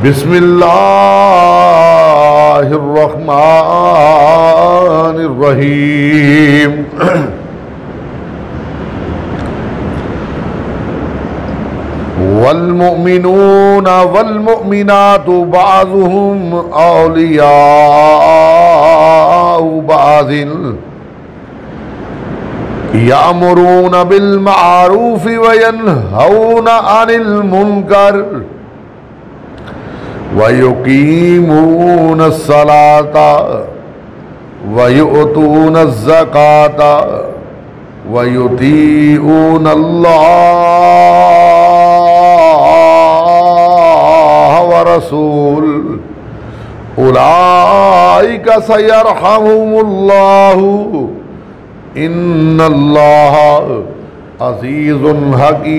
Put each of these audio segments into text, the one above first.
बिस्मिल्लाहिर्रहमानिर्रहीम। वल्मुमिनूना वल्मुमिनातु बाज़ुहुम औलियाउ Bazin यामुरूना bill मारूफि व यन्हौना अनिल मुनकर व युकीमूना सलाता व युअतूना ज़काता व युतीऊना अल्लाह व रसूल उलाइका सयरहमुल्लाहु इन्नल्लाह अज़ीज़ुन हकीम।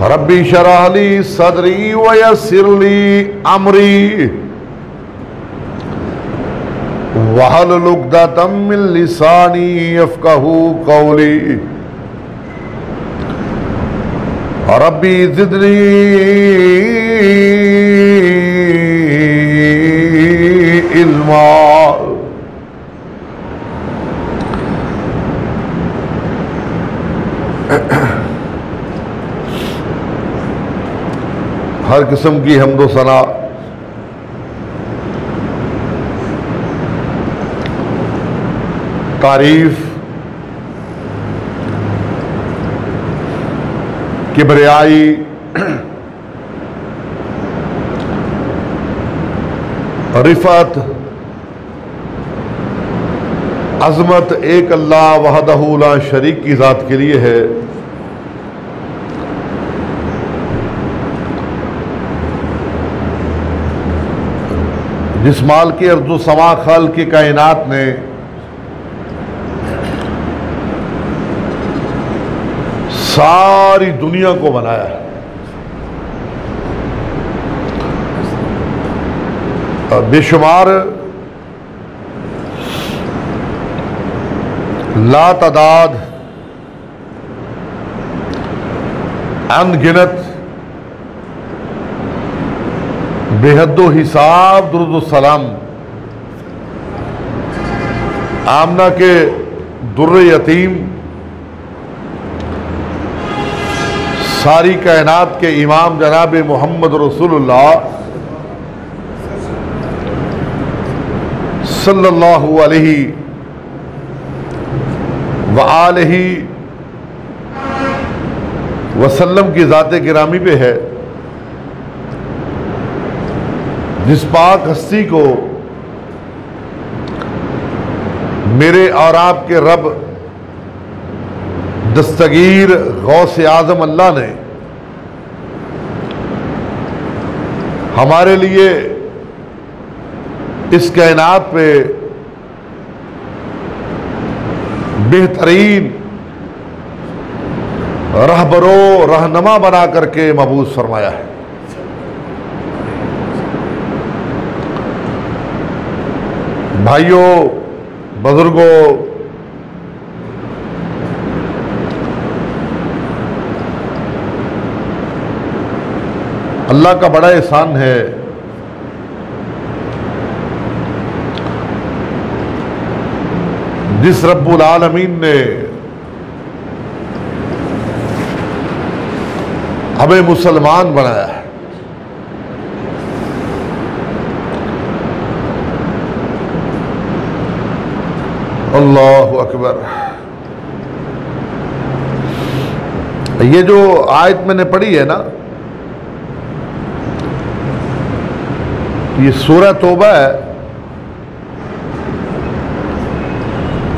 रब्बी शरह ली सदरी व यस्सिर ली अमरी वहलुल उक़दतम मिन लिसानी यफ़क़हू क़ौली। रब्बी ज़िदनी इल्मा। हर किस्म की हम्दो सना तारीफ किबरियाई रिफत अज़मत एक अल्लाह वहदहू ला शरीक की ज़ात के लिए है। जिस माल के अर्ज़ो समा खाल की कायनात ने सारी दुनिया को बनाया है, बेशुमार लातादाद अनगिनत बेहदो हिसाब दुरूद सलाम आमना के दुर्र यतीम सारी कायनात के इमाम जनाब मोहम्मद रसूलुल्लाह सल्लल्लाहु अलैहि व आलिहि वसल्लम की ज़ात गिरामी पे है, जिस पाक हस्ती को मेरे और आपके रब दस्तगीर गौस आज़म अल्लाह ने हमारे लिए इस कायनात पे बेहतरीन रहबरो रहनुमा बना करके मबूस फरमाया है। भाइयों, बुजुर्गों, अल्लाह का बड़ा एहसान है जिस रब्बुल आलमीन ने हमें मुसलमान बनाया है। अल्लाहु अकबर। ये जो आयत मैंने पढ़ी है ना, ये सूरह तौबा है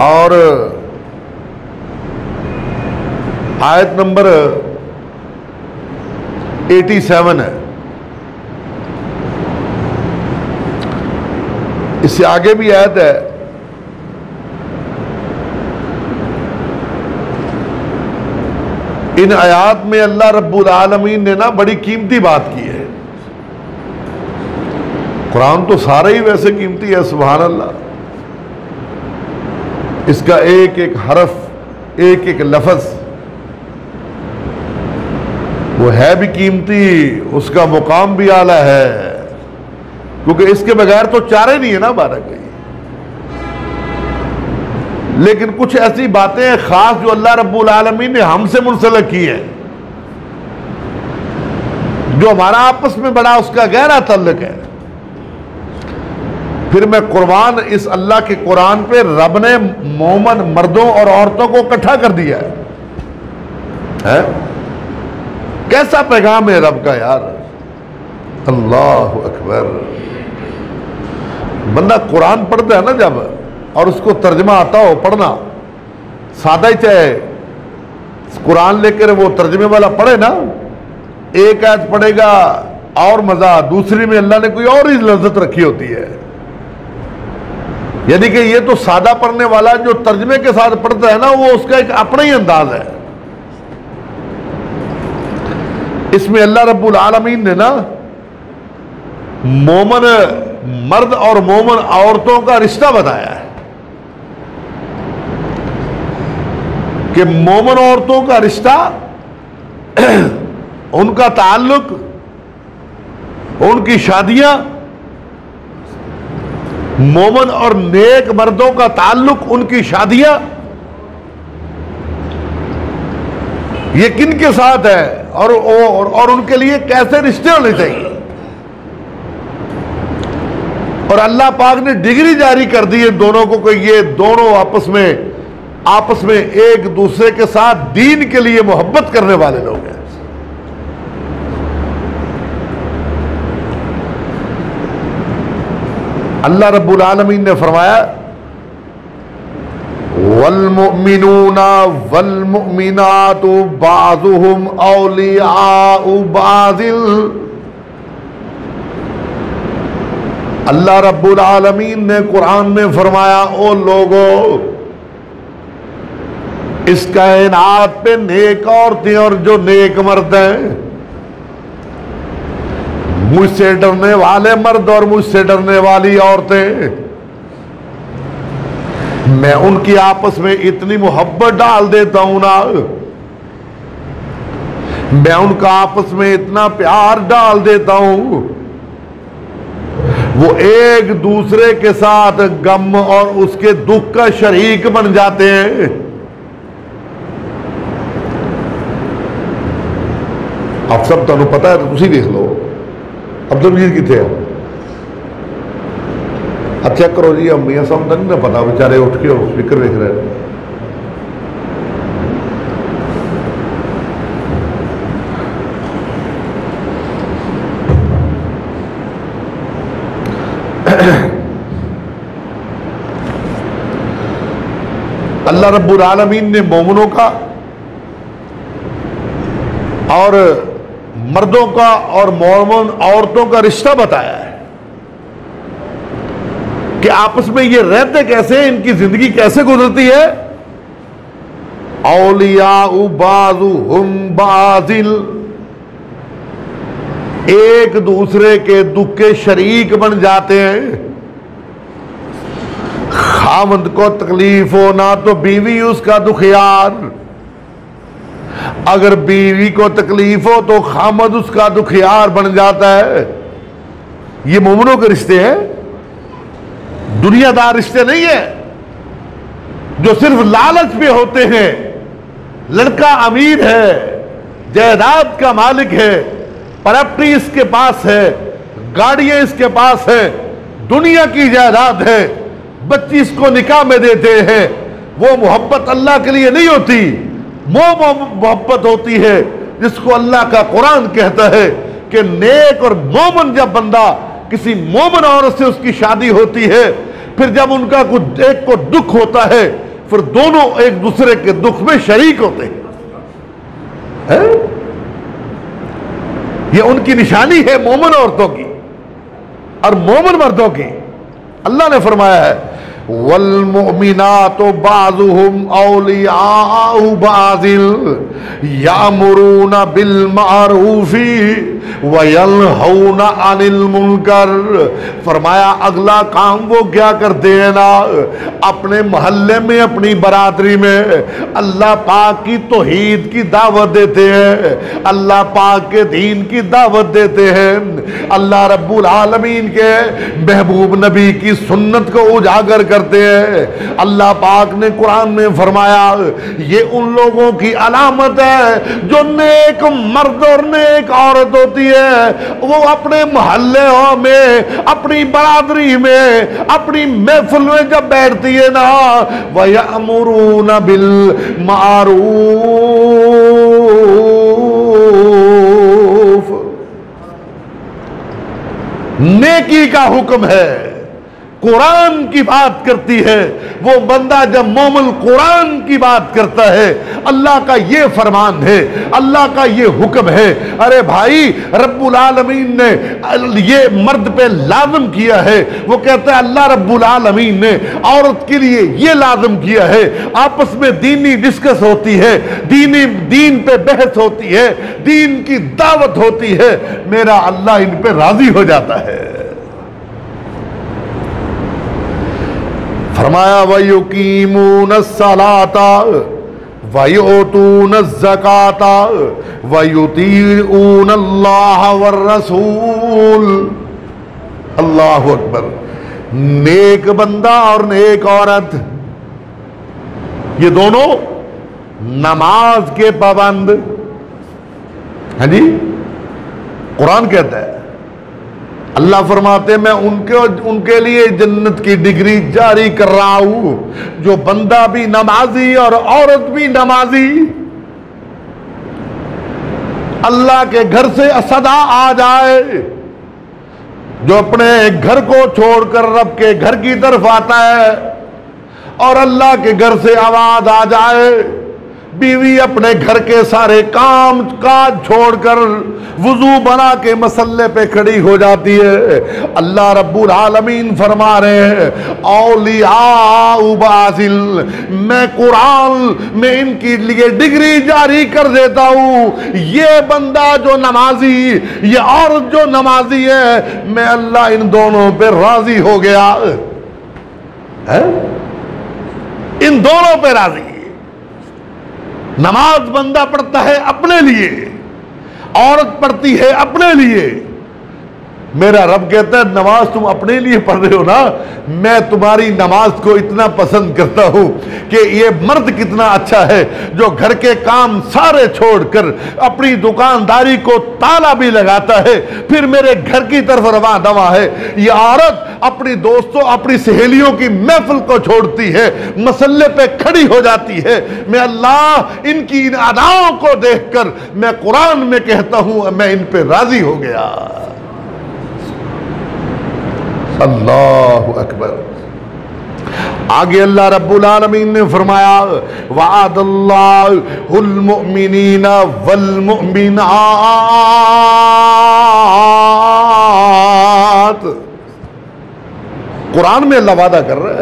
और आयत नंबर 87 है। इससे आगे भी आयत है, इन आयात में अल्लाह रब्बुल आलमीन ने ना बड़ी कीमती बात की है। कुरान तो सारा ही वैसे कीमती है, सुभान अल्लाह। इसका एक एक हरफ, एक एक लफ्ज वो है भी कीमती, उसका मुकाम भी आला है, क्योंकि इसके बगैर तो चारे नहीं है ना बारह के। लेकिन कुछ ऐसी बातें हैं खास जो अल्लाह रब्बुल आलमीन ने हमसे मुंसलिक की है, जो हमारा आपस में बड़ा उसका गहरा ताल्लुक है। फिर मैं कुर्बान इस अल्लाह के कुरान पे रब ने मोमन मर्दों और औरतों को इकट्ठा कर दिया है? कैसा पैगाम है रब का यार, अल्लाह अकबर। बंदा कुरान पढ़ता है ना जब, और उसको तर्जमा आता हो पढ़ना, सादा ही चाहे कुरान लेकर वो तर्जमे वाला पढ़े ना, एक आयत पढ़ेगा और मजा, दूसरी में अल्लाह ने कोई और ही लज्जत रखी होती है। यानी कि ये तो सादा पढ़ने वाला जो तर्जमे के साथ पढ़ता है ना, वो उसका एक अपना ही अंदाज है। इसमें अल्लाह रब्बुल आलमीन ने ना मोमन मर्द और मोमन औरतों का रिश्ता बताया है कि मोमन औरतों का रिश्ता, उनका ताल्लुक, उनकी शादियां, मोमन और नेक मर्दों का ताल्लुक, उनकी शादियां, ये किन के साथ है और उनके लिए कैसे रिश्ते होने चाहिए। और अल्लाह पाक ने डिग्री जारी कर दी है दोनों को कि ये दोनों आपस में एक दूसरे के साथ दीन के लिए मोहब्बत करने वाले लोग हैं। अल्लाह रब्बुल आलमीन ने फरमाया वल्मुमिनूना वल्मुमिनातु बाज़ुहुम औलियाउ बाज़िल। अल्लाह रब्बुल आलमीन ने कुरान में फरमाया, ओ लोगों, इस कायनात पे नेक औरतें और जो नेक मर्द हैं, मुझसे डरने वाले मर्द और मुझसे डरने वाली औरतें, मैं उनकी आपस में इतनी मोहब्बत डाल देता हूं ना, मैं उनका आपस में इतना प्यार डाल देता हूं, वो एक दूसरे के साथ गम और उसके दुख का शरीक बन जाते हैं। आप सब तुहानू पता है, तुसी देख लो अब्दुल मजीद किथे है। अब चेक करो जी, अम्मिया सब नहीं ना पता, बेचारे उठ के स्पीकर देख रहे हैं। अल्लाह रब्बुल आलमीन ने मोमिनों का और मर्दों का और मोमिन औरतों का रिश्ता बताया है कि आपस में ये रहते कैसे, इनकी जिंदगी कैसे गुजरती है। औलियाउ बाज़ुहुम बाज़िल, एक दूसरे के दुख के शरीक बन जाते हैं। खामद को तकलीफ हो ना तो बीवी उसका दुखियार, अगर बीवी को तकलीफ हो तो खामद उसका दुखियार बन जाता है। ये मोमिनों के रिश्ते हैं, दुनियादार रिश्ते नहीं है जो सिर्फ लालच पे होते हैं। लड़का अमीर है, जायदाद का मालिक है, प्रॉपर्टी इसके पास है, गाड़ियां इसके पास है, दुनिया की जायदाद है, बच्ची इसको निकाह में देते हैं। वो मोहब्बत अल्लाह के लिए नहीं होती, वो मोहब्बत होती है जिसको अल्लाह का कुरान कहता है कि नेक और मोमन जब बंदा किसी मोमन औरत से उसकी शादी होती है, फिर जब उनका कुछ एक को दुख होता है, फिर दोनों एक दूसरे के दुख में शरीक होते हैं। ये उनकी निशानी है मोमन औरतों की और मोमन मर्दों की। अल्लाह ने फरमाया है वल्मुमिनातु बाज़ुहुम औलियाउ बाज़िल यामुरूना बिल मारूफी वयनहौना अनिल मुनकर। फरमाया अगला काम वो क्या करते हैं ना, अपने मोहल्ले में अपनी बरादरी में अल्लाह पाक की तौहीद की दावत देते हैं, अल्लाह पाक के दीन की दावत देते हैं, अल्लाह रब्बुल आलमीन के महबूब नबी की सुन्नत को उजागर करते हैं। अल्लाह पाक ने कुरान में फरमाया ये उन लोगों की अलामत है जो नेक मर्द और नेक औरत होती है, वो अपने मोहल्ले में, अपनी बरादरी में, अपनी महफिल में जब बैठती है ना, वयअमुरूना बिल मारूफ, नेकी का हुक्म है, कुरान की बात करती है। वो बंदा जब मोमिन कुरान की बात करता है, अल्लाह का ये फरमान है, अल्लाह का ये हुक्म है। अरे भाई रब्बुल आलमीन ने ये मर्द पे लाज़िम किया है, वो कहता है अल्लाह रब्बुल आलमीन ने औरत के लिए ये लाज़िम किया है। आपस में दीनी डिस्कस होती है, दीन पे बहस होती है, दीन की दावत होती है, मेरा अल्लाह इन पे राजी हो जाता है। फरमाया वयुकीमून सलाता वयुतून ज़काता वयुतीऊन अल्लाह वर रसूल। अल्लाहु अकबर। नेक बंदा और नेक औरत, ये दोनों नमाज के पाबंद। हाँ जी, कुरान कहता है, अल्लाह फरमाते मैं उनके लिए जन्नत की डिग्री जारी कर रहा हूं जो बंदा भी नमाजी और औरत भी नमाजी अल्लाह के घर से सदा आ जाए, जो अपने घर को छोड़कर रब के घर की तरफ आता है और अल्लाह के घर से आवाज आ जाए। बीवी अपने घर के सारे काम काज छोड़कर वुजू बना के मसल्ले पे खड़ी हो जाती है। अल्लाह रब्बुल आलमीन फरमा रहे हैं औलिया उबासिल, मैं कुरान में इनके लिए डिग्री जारी कर देता हूं। ये बंदा जो नमाजी, ये औरत जो नमाजी है, मैं अल्लाह इन दोनों पे राजी हो गया है, इन दोनों पे राजी। नमाज बंदा पढ़ता है अपने लिए, औरत पढ़ती है अपने लिए। मेरा रब कहता है नमाज तुम अपने लिए पढ़ रहे हो ना, मैं तुम्हारी नमाज को इतना पसंद करता हूं कि ये मर्द कितना अच्छा है जो घर के काम सारे छोड़कर अपनी दुकानदारी को ताला भी लगाता है, फिर मेरे घर की तरफ रवा दवा है। ये औरत अपनी दोस्तों, अपनी सहेलियों की महफिल को छोड़ती है, मसल्ले पे खड़ी हो जाती है। मैं अल्लाह इनकी इन अदाओं को देखकर मैं कुरान में कहता हूं मैं इन पे राजी हो गया। अल्लाहु अकबर। आगे अल्लाह रब्बुल आलमीन ने फरमाया वअदल्लाहुल मुमिनीना वल मुमिनात, कुरान में अल्लाह वादा कर रहा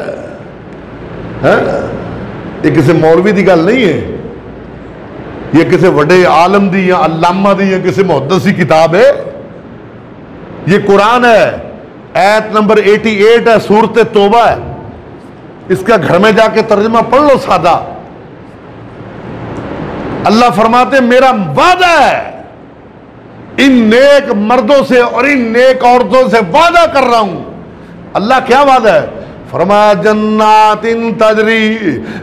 है, ये किसी मौलवी की गल नहीं है, ये किसी बड़े आलम दी या अल्लामा दी या किसी मुहद्दिस की किताब है। ये कुरान है, आयत नंबर 88 है, सूरत तौबा है। इसका घर में जाके तर्जुमा पढ़ लो सादा। अल्लाह फरमाते मेरा वादा है इन नेक मर्दों से और इन नेक औरतों से वादा कर रहा हूं। अल्लाह क्या वादा है? फरमाया जन्नातिन तजरी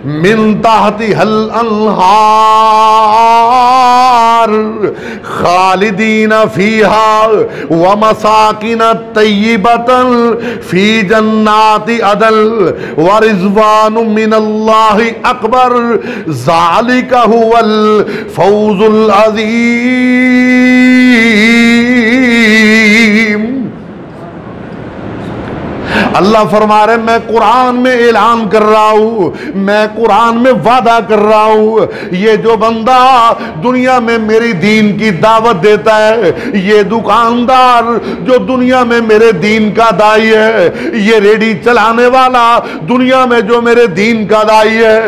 मिन ताहतिहल अन्हार खालिदीन फीहा व मसाकिन तय्यिबतन फी जन्नाति अदल व रिज़वानुम मिनल्लाहि अकबर ज़ालिका हुवल फौजुल अज़ीम। अल्लाह फरमा रहे मैं कुरान में ऐलान कर रहा हूं, मैं कुरान में वादा कर रहा हूं, ये जो बंदा दुनिया में मेरी दीन की दावत देता है, ये दुकानदार जो दुनिया में मेरे दीन का दाई है, ये रेडी चलाने वाला दुनिया में जो मेरे दीन का दाई है,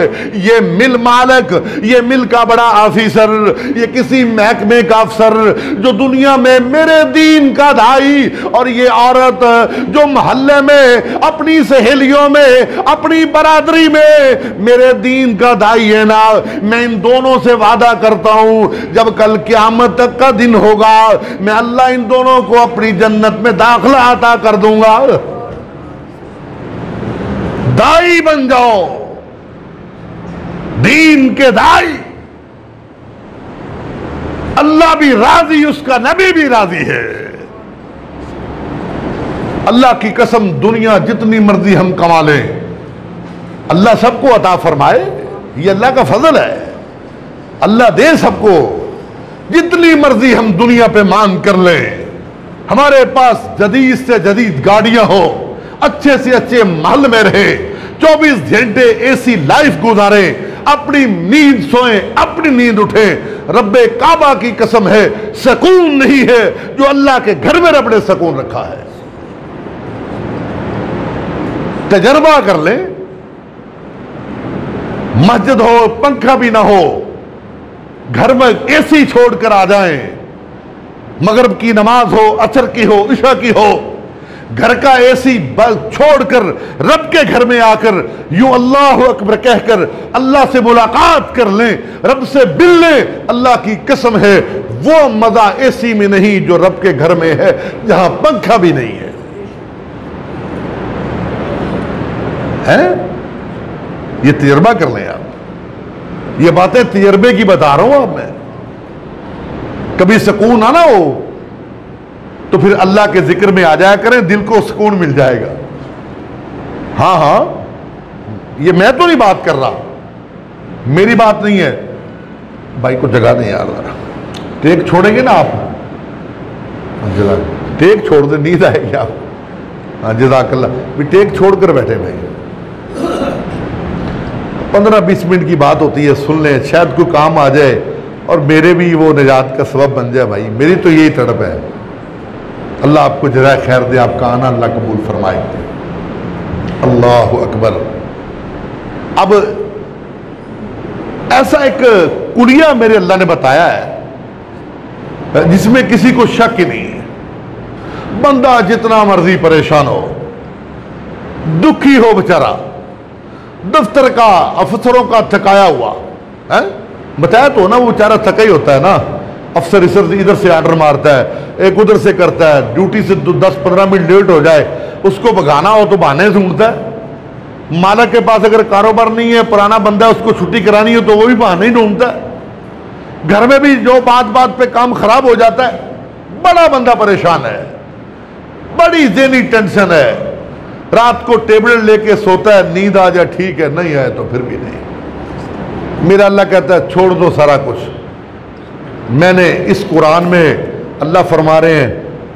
ये मिल मालिक, ये मिल का बड़ा ऑफिसर, ये किसी महकमे का अफसर जो दुनिया में मेरे दीन का दाई, और ये औरत जो मोहल्ले में अपनी सहेलियों में अपनी बरादरी में मेरे दीन का दाई है ना, मैं इन दोनों से वादा करता हूं जब कल क़यामत तक का दिन होगा मैं अल्लाह इन दोनों को अपनी जन्नत में दाखिला अता कर दूंगा। दाई बन जाओ, दीन के दाई। अल्लाह भी राजी, उसका नबी भी राजी है। अल्लाह की कसम दुनिया जितनी मर्जी हम कमा लें, अल्लाह सबको अता फरमाए, ये अल्लाह का फजल है। अल्लाह दे सबको, जितनी मर्जी हम दुनिया पे मान कर लें, हमारे पास जदीद से जदीद गाड़ियां हो, अच्छे से अच्छे महल में रहे, 24 घंटे एसी लाइफ गुजारे, अपनी नींद सोएं, अपनी नींद उठें, रब्बे काबा की कसम है सुकून नहीं है जो अल्लाह के घर में रब ने सुकून रखा है। तजर्बा कर लें, मस्जिद हो, पंखा भी ना हो, घर में एसी छोड़कर आ जाएं, मगरिब की नमाज हो, असर की हो, इशा की हो, घर का एसी छोड़कर रब के घर में आकर यूं अल्लाह अकबर कहकर अल्लाह से मुलाकात कर लें, रब से मिल लें, अल्लाह की कसम है वो मजा एसी में नहीं जो रब के घर में है जहां पंखा भी नहीं है। ये तजर्बा कर लें आप, ये बातें तजर्बे की बता रहा हूं आप। मैं कभी सुकून आना हो तो फिर अल्लाह के जिक्र में आ जाया करें, दिल को सुकून मिल जाएगा। हाँ हाँ, ये मैं तो नहीं बात कर रहा, मेरी बात नहीं है। भाई को जगा दें यार, टेक छोड़ेंगे ना आप, टेक छोड़ दे, नींद आएगी आप। हाँ जज़ाकल्लाह, भी टेक छोड़कर बैठे भाई, 15-20 मिनट की बात होती है, सुन लें, शायद कोई काम आ जाए और मेरे भी वो निजात का सबब बन जाए। भाई मेरी तो यही तड़प है। अल्लाह आपको जज़ाए खैर दे, आपका आना अल्लाह कबूल फरमाए। अल्लाह अकबर। अब ऐसा एक कुलिया मेरे अल्लाह ने बताया है जिसमें किसी को शक ही नहीं है। बंदा जितना मर्जी परेशान हो, दुखी हो बेचारा, दफ्तर का अफसरों का थकाया हुआ है, बताया तो ना, वो बेचारा थका ही होता है ना। अफसर इधर से आर्डर मारता है, एक उधर से करता है, ड्यूटी से 10-15 मिनट लेट हो जाए, उसको भगाना हो तो बहाने ढूंढता है। मालिक के पास अगर कारोबार नहीं है, पुराना बंदा है, उसको छुट्टी करानी हो तो वो भी बहाने ही ढूंढता है। घर में भी जो बात पे काम खराब हो जाता है, बड़ा बंदा परेशान है, बड़ी ज़हनी टेंशन है। रात को टेबलेट लेके सोता है, नींद आ जाए ठीक है, नहीं आए तो फिर भी नहीं। मेरा अल्लाह कहता है छोड़ दो सारा कुछ। मैंने इस कुरान में, अल्लाह फरमा रहे हैं,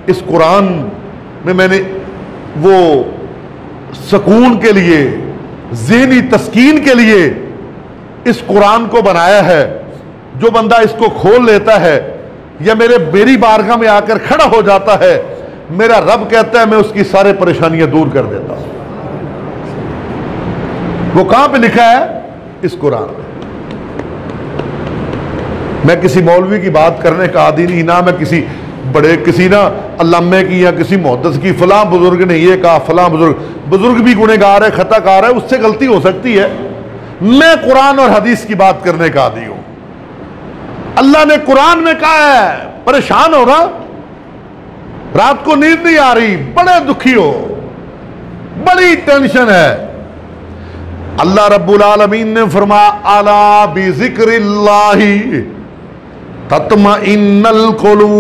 इस कुरान में मैंने वो सुकून के लिए, ज़हनी तस्कीन के लिए इस कुरान को बनाया है। जो बंदा इसको खोल लेता है या मेरी बारगाह में आकर खड़ा हो जाता है, मेरा रब कहता है मैं उसकी सारे परेशानियां दूर कर देता हूं। वो कहां पे लिखा है? इस कुरान में। मैं किसी मौलवी की बात करने का आदी नहीं, ना मैं किसी बड़े किसी ना अल्लामे की या किसी मुहद्दिस की, फलां बुजुर्ग ने ये कहा, फलां बुजुर्ग भी गुनहगार है, खताकार है, उससे गलती हो सकती है। मैं कुरान और हदीस की बात करने का आदी हूं। अल्लाह ने कुरान में कहा है, परेशान हो रहा, रात को नींद नहीं आ रही, बड़े दुखी हो, बड़ी टेंशन है, अल्लाह रब्बुल आलमीन ने फरमाया अला बिज़िक्रिल्लाहि तत्मइन्नुल कुलूब।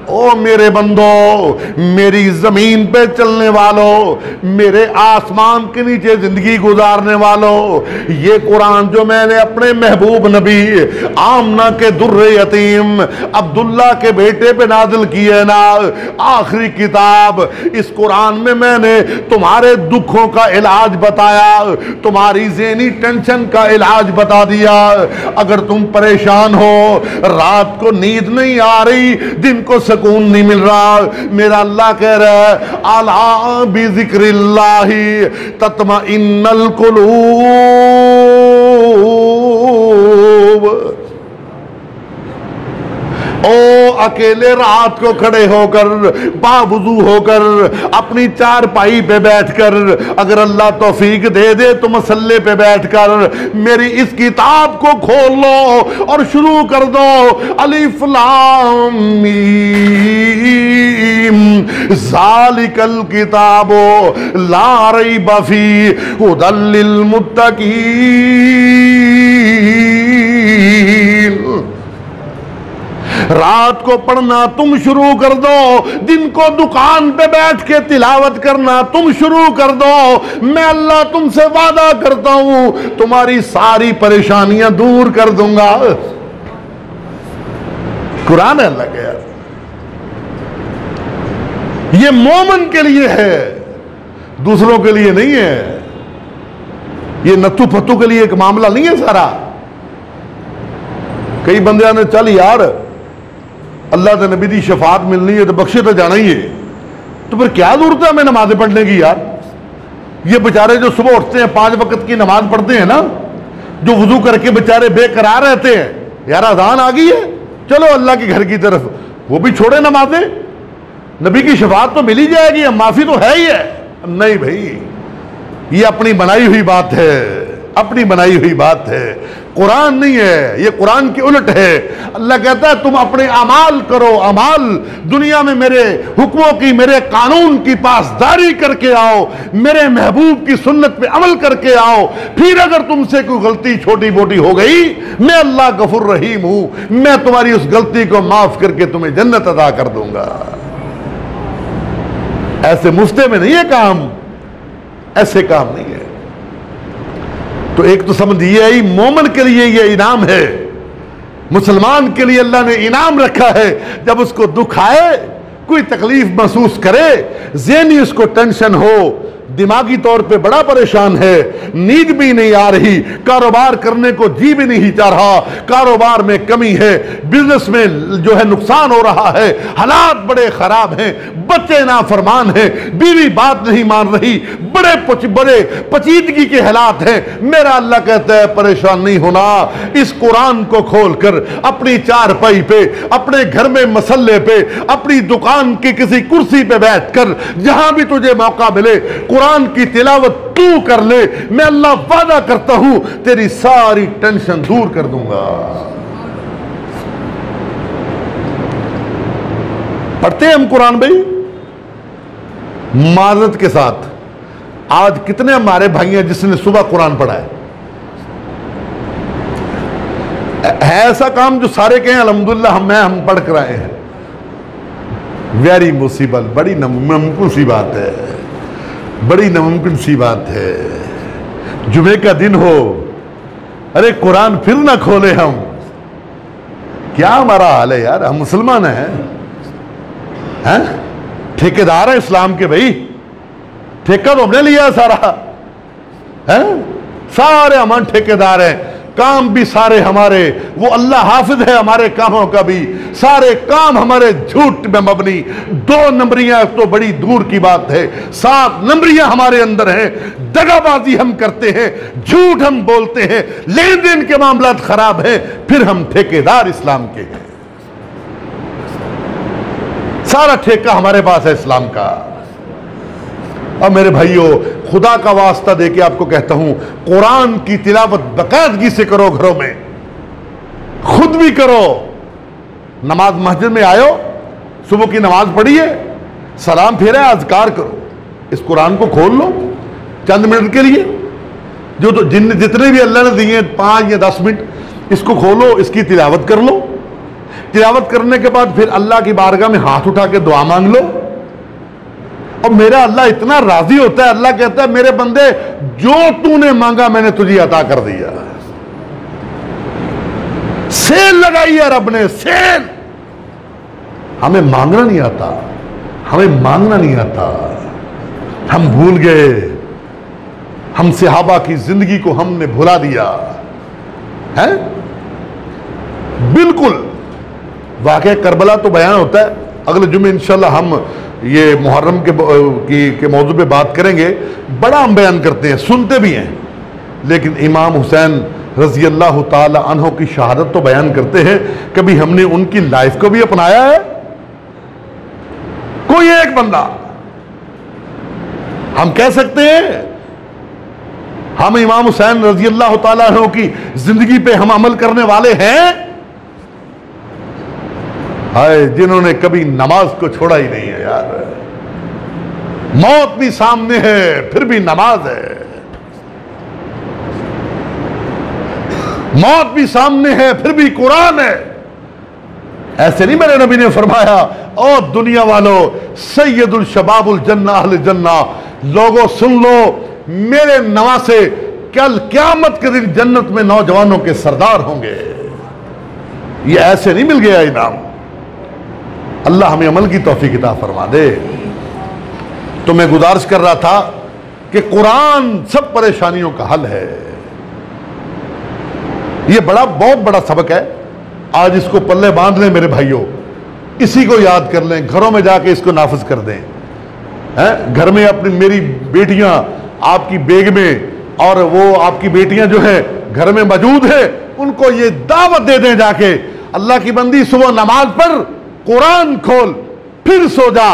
ओ मेरे बंदो, मेरी जमीन पे चलने वालों, मेरे आसमान के नीचे जिंदगी गुजारने वालों, ये कुरान जो मैंने अपने महबूब नबी आमना के दुर्रे यतीम अब्दुल्ला के बेटे पे नाजिल की है ना, आखिरी किताब, इस कुरान में मैंने तुम्हारे दुखों का इलाज बताया, तुम्हारी ज़हनी टेंशन का इलाज बता दिया। अगर तुम परेशान हो, रात को नींद नहीं आ रही, दिन को सुकून नहीं मिल रहा, मेरा अल्लाह कह रहा है अला बिज़िक्रिल्लाहि तत्मइन्नुल कुलूब। ओ अकेले रात को खड़े होकर, बावुजू होकर, अपनी चारपाई पे बैठकर, अगर अल्लाह तौफीक दे दे तो मसल्ले पे बैठकर मेरी इस किताब को खोल लो और शुरू कर दो। अलिफ लाम मीम ज़ालिकल किताबो ला रैब फी हुदल लिल मुत्तकीन। रात को पढ़ना तुम शुरू कर दो, दिन को दुकान पे बैठ के तिलावत करना तुम शुरू कर दो। मैं अल्लाह तुमसे वादा करता हूं तुम्हारी सारी परेशानियां दूर कर दूंगा। कुरान है अल्लाह के, यार ये मोमिन के लिए है, दूसरों के लिए नहीं है। ये नत्थू फत्तू के लिए एक मामला नहीं है सारा। कई बंदे ने चल यार अल्लाह के नबी की शफात मिलनी है तो बख्शे तो जाना ही है, तो फिर क्या जरूरत है हमें नमाजें पढ़ने की यार। ये बेचारे जो सुबह उठते हैं 5 वक्त की नमाज पढ़ते हैं ना, जो वुजू करके बेचारे बेकरार रहते हैं, यार अजान आ गई है चलो अल्लाह के घर की तरफ, वो भी छोड़े नमाजें। नबी की शफात तो मिल ही जाएगी, माफी तो है ही है। नहीं भाई, ये अपनी बनाई हुई बात है, अपनी बनाई हुई बात है, कुरान नहीं है, ये कुरान की उलट है। अल्लाह कहता है तुम अपने अमाल करो, अमाल दुनिया में मेरे हुक्मों की, मेरे कानून की पासदारी करके आओ, मेरे महबूब की सुन्नत पे अमल करके आओ। फिर अगर तुमसे कोई गलती छोटी मोटी हो गई, मैं अल्लाह गफूर रहीम हूं, मैं तुम्हारी उस गलती को माफ करके तुम्हें जन्नत अता कर दूंगा। ऐसे मुफ्ते में नहीं है काम, ऐसे काम नहीं है। तो एक तो समझ ये आई, मोमिन के लिए ये इनाम है, मुसलमान के लिए अल्लाह ने इनाम रखा है। जब उसको दुख आए, कोई तकलीफ महसूस करे, ज़हनी उसको टेंशन हो, दिमागी तौर पे बड़ा परेशान है, नींद भी नहीं आ रही, कारोबार करने को जी भी नहीं चाह रहा, कारोबार में कमी है, बिजनेस में जो है नुकसान हो रहा है, हालात बड़े खराब हैं, बच्चे नाफरमान हैं, बीवी बात नहीं मान रही, बड़े पचीदगी के हालात हैं। मेरा अल्लाह कहता है परेशान नहीं होना, इस कुरान को खोलकर अपनी चारपाई पे, अपने घर में मसल्ले पे, अपनी दुकान की किसी कुर्सी पे बैठकर जहां भी तुझे मौका मिले कुरान की तिलावत तू कर ले। मैं अल्लाह वादा करता हूं तेरी सारी टेंशन दूर कर दूंगा। पढ़ते हैं हम कुरान भाई माजरत के साथ। आज कितने हमारे भाई हैं जिसने सुबह कुरान पढ़ा है? ऐसा काम जो सारे कहें अल्हम्दुलिल्लाह हम पढ़ कर आए हैं। वेरी मुसीबत, बड़ी नामुमकिन सी बात है, बड़ी नामुमकिन सी बात है। जुमे का दिन हो, अरे कुरान फिर ना खोले हम, क्या हमारा हाल है यार। हम मुसलमान हैं, ठेकेदार हैं इस्लाम के भाई, ठेका तो हमने लिया सारा है, सारे हम ठेकेदार हैं, काम भी सारे हमारे, वो अल्लाह हाफिज है हमारे कामों का भी, सारे काम हमारे झूठ में मबनी। 2 नंबरियां तो बड़ी दूर की बात है, 7 नंबरियां हमारे अंदर हैं। दगाबाजी हम करते हैं, झूठ हम बोलते हैं, लेन देन के मामला खराब है, फिर हम ठेकेदार इस्लाम के हैं। सारा ठेका हमारे पास है इस्लाम का। अब मेरे भाइयों, खुदा का वास्ता देके आपको कहता हूं, कुरान की तिलावत बाकायदगी से करो, घरों में खुद भी करो। नमाज मस्जिद में आयो, सुबह की नमाज पढ़िए, सलाम फेरा, अज़कार करो, इस कुरान को खोल लो चंद मिनट के लिए, जो तो जितने भी अल्लाह ने दिए 5 या 10 मिनट, इसको खोलो, इसकी तिलावत कर लो। तिलावत करने के बाद फिर अल्लाह की बारगाह में हाथ उठा के दुआ मांग लो, और मेरा अल्लाह इतना राजी होता है, अल्लाह कहता है मेरे बंदे जो तूने मांगा मैंने तुझे अता कर दिया। सेल लगाई है रब ने, सेल। हमें मांगना नहीं आता, हमें मांगना नहीं आता, हम भूल गए, हम सहाबा की जिंदगी को हमने भुला दिया है। बिल्कुल वाकया करबला तो बयान होता है, अगले जुमे इंशाल्लाह हम ये मुहर्रम के मौजू पे बात करेंगे। बड़ा हम बयान करते हैं, सुनते भी हैं, लेकिन इमाम हुसैन रजी अल्लाह ताला अन्हो की शहादत तो बयान करते हैं, कभी हमने उनकी लाइफ को भी अपनाया है? कोई एक बंदा हम कह सकते हैं हम इमाम हुसैन रजी अल्लाह ताला अन्हो की जिंदगी पे हम अमल करने वाले हैं? हाय, जिन्होंने कभी नमाज को छोड़ा ही नहीं है यार। मौत भी सामने है फिर भी नमाज है, मौत भी सामने है फिर भी कुरान है। ऐसे नहीं मेरे नबी ने फरमाया, ओ दुनिया वालों, सैयदुल शबाबुल जन्ना अहल जन्ना, लोगों सुन लो मेरे नवासे कल क़यामत के दिन जन्नत में नौजवानों के सरदार होंगे। ये ऐसे नहीं मिल गया इनाम। अल्लाह हमें अमल की तौफीक अता फरमा दे। तो मैं गुजारिश कर रहा था कि कुरान सब परेशानियों का हल है। ये बहुत बड़ा सबक है, आज इसको पल्ले बांध लें मेरे भाइयों, इसी को याद कर लें, घरों में जाके इसको नाफिज कर दें। हैं, घर में अपनी मेरी बेटियां आपकी बेग में और वो आपकी बेटियां जो है घर में मौजूद है, उनको ये दावत दे दें जाके, अल्लाह की बंदी सुबह नमाज पढ़, कुरान खोल, फिर सो जा,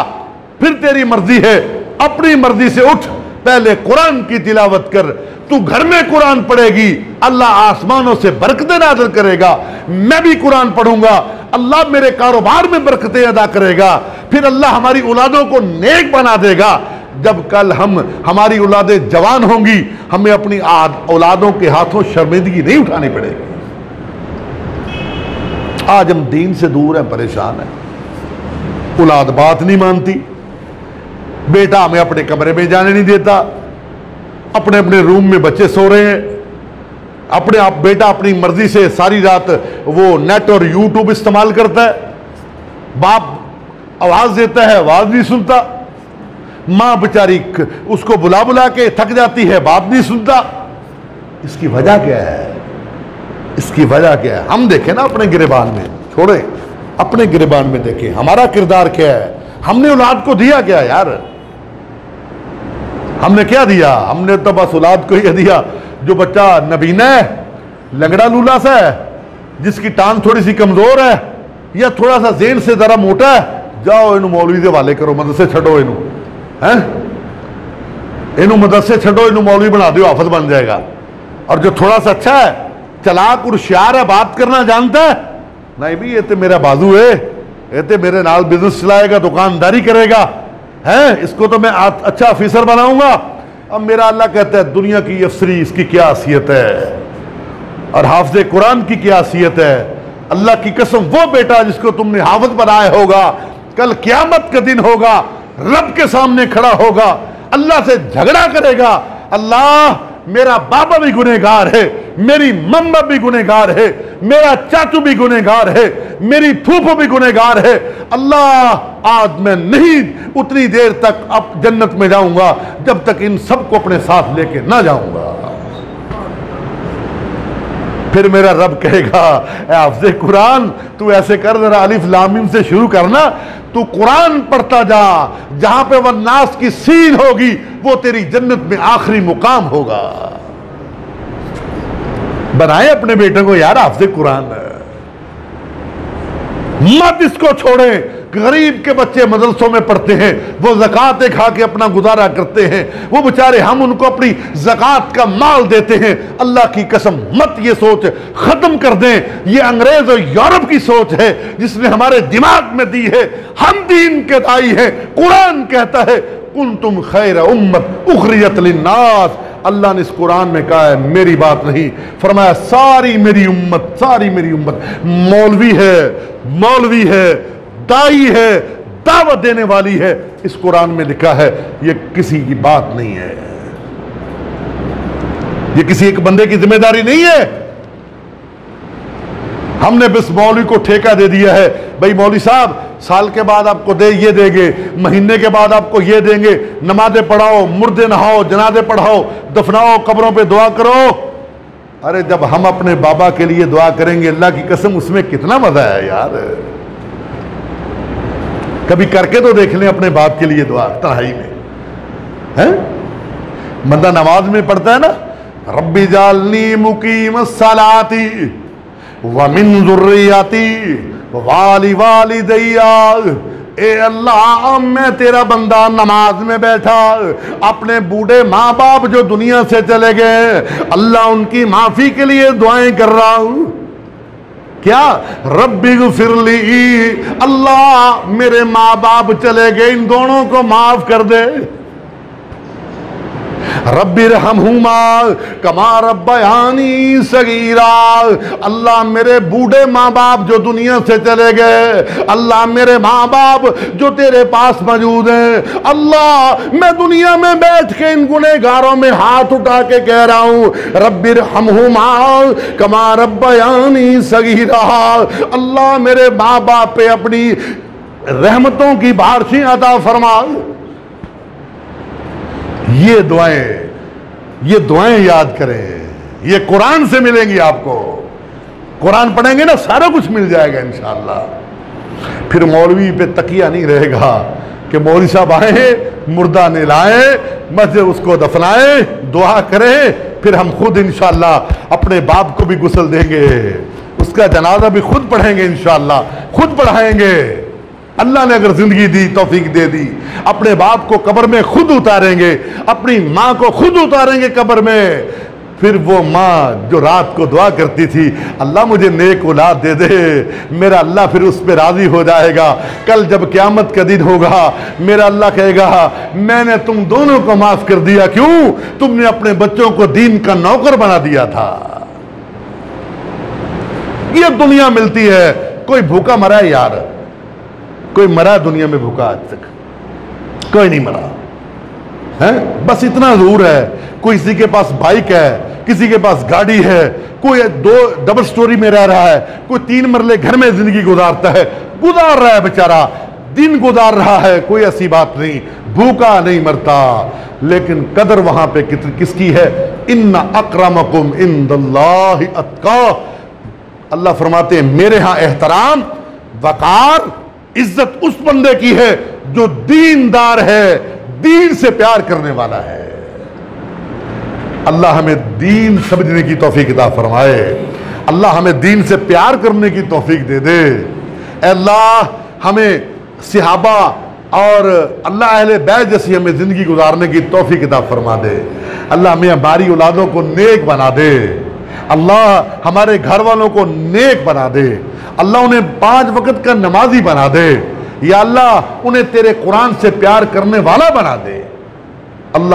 फिर तेरी मर्जी है, अपनी मर्जी से उठ, पहले कुरान की तिलावत कर। तू घर में कुरान पढ़ेगी, अल्लाह आसमानों से बरकतें नाज़िल करेगा। मैं भी कुरान पढ़ूंगा, अल्लाह मेरे कारोबार में बरकतें अदा करेगा। फिर अल्लाह हमारी औलादों को नेक बना देगा। जब कल हमारी औलादें जवान होंगी, हमें अपनी औलादों के हाथों शर्मिंदगी नहीं उठानी पड़ेगी। आज हम दीन से दूर हैं, परेशान हैं, औलाद बात नहीं मानती, बेटा हमें अपने कमरे में जाने नहीं देता, अपने अपने रूम में बच्चे सो रहे हैं, अपने आप बेटा अपनी मर्जी से सारी रात वो नेट और यूट्यूब इस्तेमाल करता है, बाप आवाज देता है आवाज नहीं सुनता, मां बेचारी उसको बुला बुला के थक जाती है, बाप नहीं सुनता। इसकी वजह क्या है? इसकी वजह क्या है? हम देखें ना अपने गिरेबान में, छोड़े अपने गिरेबान में देखें हमारा किरदार क्या है। हमने औलाद को दिया क्या यार? हमने क्या दिया? हमने तो बस औलाद को ही दिया जो बच्चा नबीना है, लंगड़ा लूला सा है, जिसकी टांग थोड़ी सी कमजोर है या थोड़ा सा जेन से जरा मोटा है, जाओ इनू मौलवी के हवाले करो, मदरसे छड़ो, इनू हैं, इनू मदरसे छड़ो, इनू मौलवी बना दो, हाफिज बन जाएगा। और जो थोड़ा सा अच्छा है, चलाक और होशियार है, बात करना जानता है, नहीं भी ये तो मेरा बाजू है, ये तो मेरे नाल बिजनेस चलाएगा, दुकानदारी करेगा, है इसको तो मैं अच्छा ऑफिसर बनाऊंगा। अब मेरा अल्लाह कहता है दुनिया की अफसरी इसकी क्या हैसियत है और हाफिज कुरान की क्या हैसियत है। अल्लाह की कसम, वो बेटा जिसको तुमने हाफिज बनाया होगा, कल क़यामत का दिन होगा, रब के सामने खड़ा होगा, अल्लाह से झगड़ा करेगा, अल्लाह मेरा बाबा भी गुनहगार है, मेरी मम्मा भी गुनहगार है, मेरा चाचू भी गुनहगार है, मेरी फूफो भी गुनहगार है। अल्लाह आज मैं नहीं उतनी देर तक अब जन्नत में जाऊंगा जब तक इन सबको अपने साथ लेके ना जाऊंगा। फिर मेरा रब कहेगा, हाफ़िज़ कुरान तू ऐसे कर, जरा अलिफ लाम मीम से शुरू करना, तू कुरान पढ़ता जा, जहां पे वह नास की सीन होगी वो तेरी जन्नत में आखिरी मुकाम होगा। बनाए अपने बेटे को यार हाफ़िज़ कुरान, मत इसको छोड़े। गरीब के बच्चे मदरसों में पढ़ते हैं, वो ज़कात खा के अपना गुजारा करते हैं, वो बेचारे हम उनको अपनी ज़कात का माल देते हैं। अल्लाह की कसम मत ये सोच खत्म कर दें, ये अंग्रेज और यूरोप की सोच है जिसने हमारे दिमाग में दी है। हम दीन के दाई हैं। कुरान कहता है कुंतुम खैर उम्मत उखरिजत लिन्नास, अल्लाह ने इस कुरान में कहा है, मेरी बात नहीं। फरमाया सारी मेरी उम्मत मौलवी है, दाई है, दावत देने वाली है। इस कुरान में लिखा है, ये किसी की बात नहीं है, ये किसी एक बंदे की जिम्मेदारी नहीं है। हमने बस मौलवी को ठेका दे दिया है, भाई मौलवी साहब साल के बाद आपको ये देंगे, महीने के बाद आपको ये देंगे, नमाजें पढ़ाओ, मुर्दे नहाओ, जनाजे पढ़ाओ, दफनाओ, कब्रों पे दुआ करो। अरे जब हम अपने बाबा के लिए दुआ करेंगे, अल्लाह की कसम उसमें कितना मजा है यार। कभी करके तो देख लें अपने बाप के लिए दुआ तन्हाई में, है? बंदा नमाज में पढ़ता है ना, रब्बी जालनी मुकीम सलाती व मिन ज़ुर्रियती वाली वालिदैया। ए अल्लाह, मैं तेरा बंदा नमाज में बैठा, अपने बूढ़े माँ बाप जो दुनिया से चले गए, अल्लाह उनकी माफी के लिए दुआएं कर रहा हूं। क्या? रब्बी ग़ुफ़िरली, अल्लाह मेरे माँ बाप चले गए, इन दोनों को माफ कर दे। रब्बी रहमहुमा कमा रब्बयानी सगीरा, अल्लाह मेरे बूढ़े माँ बाप जो दुनिया से चले गए, अल्लाह मेरे माँ बाप जो तेरे पास मौजूद हैं, अल्लाह मैं दुनिया में बैठ के इन गुनहगारों में हाथ उठा के कह रहा हूँ, रब्बी रहमहुमा कमा रब्बयानी सगीरा, अल्लाह मेरे माँ बाप पे अपनी रहमतों की बारिशें अता फरमा। ये दुआएं याद करें, ये कुरान से मिलेंगी आपको। कुरान पढ़ेंगे ना, सारा कुछ मिल जाएगा इंशाअल्लाह। फिर मौलवी पे तकिया नहीं रहेगा कि मौलवी साहब आए, मुर्दा नहलाए, मस्जिद उसको दफनाए, दुआ करें, फिर हम खुद इंशाअल्लाह अपने बाप को भी गुस्ल देंगे, उसका जनाजा भी खुद पढ़ेंगे इंशाअल्लाह, खुद पढ़ाएंगे। अल्लाह ने अगर जिंदगी दी, तौफीक दे दी, अपने बाप को कब्र में खुद उतारेंगे, अपनी माँ को खुद उतारेंगे कब्र में। फिर वो माँ जो रात को दुआ करती थी, अल्लाह मुझे नेक औलाद दे दे, मेरा अल्लाह फिर उस पर राजी हो जाएगा। कल जब क़यामत का दिन होगा, मेरा अल्लाह कहेगा, मैंने तुम दोनों को माफ कर दिया। क्यों? तुमने अपने बच्चों को दीन का नौकर बना दिया था। ये दुनिया मिलती है। कोई भूखा मरा है यार? कोई मरा दुनिया में भूखा आज तक? कोई नहीं मरा है। बस इतना जरूर है, कोई किसी के पास बाइक है, किसी के पास गाड़ी है, कोई 2 डबल स्टोरी में रह रहा है, कोई 3 मरले घर में जिंदगी गुजारता है, गुजार रहा है बेचारा, दिन गुजार रहा है। कोई ऐसी बात नहीं, भूखा नहीं मरता। लेकिन कदर वहां पे किसकी है? इन्ना अक्रमकुम इंदल्लाहि अत्का। अल्लाह फरमाते हैं, मेरे यहां एहतराम, वकार, इज्जत उस बंदे की है जो दीनदार है, दीन से प्यार करने वाला है। अल्लाह हमें दीन समझने की तौफीक अता फरमाए, अल्लाह हमें दीन से प्यार करने की तौफीक दे दे। अल्लाह हमें सहाबा और अल्लाह अहले बैत जैसी हमें जिंदगी गुजारने की तौफीक अता फरमा दे। अल्लाह हमें हमारी औलादों को नेक बना दे, अल्लाह हमारे घर वालों को नेक बना दे, अल्लाह उन्हें 5 वक्त का नमाजी बना दे, या अल्लाह उन्हें तेरे कुरान से प्यार करने वाला बना दे। अल्लाह